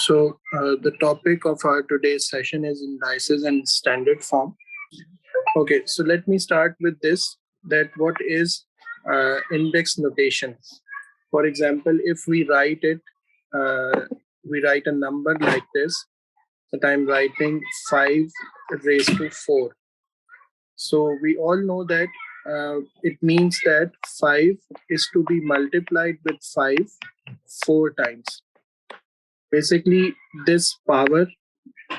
The topic of our today's session is indices and standard form. Okay, so let me start with this, that what is index notation? For example, if we write it, we write a number like this, that I'm writing 5 raised to 4. So we all know that it means that 5 is to be multiplied with 5 4 times. Basically, this power,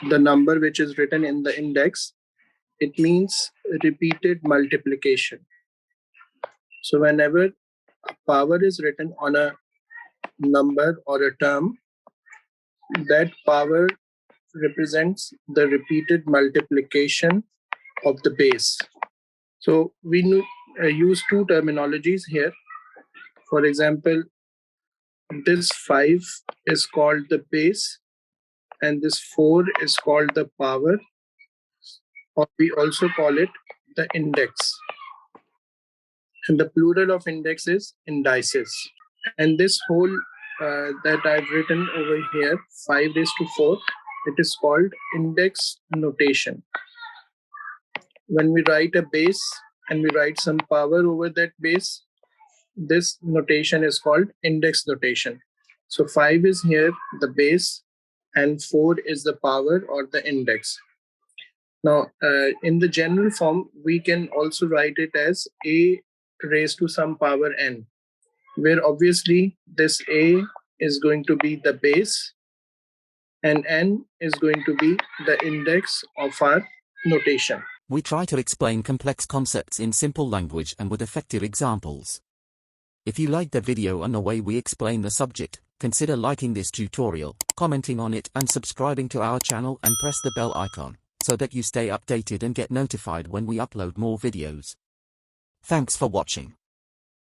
the number which is written in the index, it means repeated multiplication. So whenever a power is written on a number or a term, that power represents the repeated multiplication of the base. So we use two terminologies here. For example, this 5 is called the base and this 4 is called the power, or we also call it the index. And the plural of index is indices. And this whole that I've written over here, 5 raised to 4, it is called index notation. When we write a base and we write some power over that base, this notation is called index notation. So 5 is here, the base, and 4 is the power or the index. Now, in the general form, we can also write it as a raised to some power n, where obviously this a is going to be the base and n is going to be the index of our notation. We try to explain complex concepts in simple language and with effective examples. If you like the video and the way we explain the subject, consider liking this tutorial, commenting on it and subscribing to our channel and press the bell icon, so that you stay updated and get notified when we upload more videos. Thanks for watching.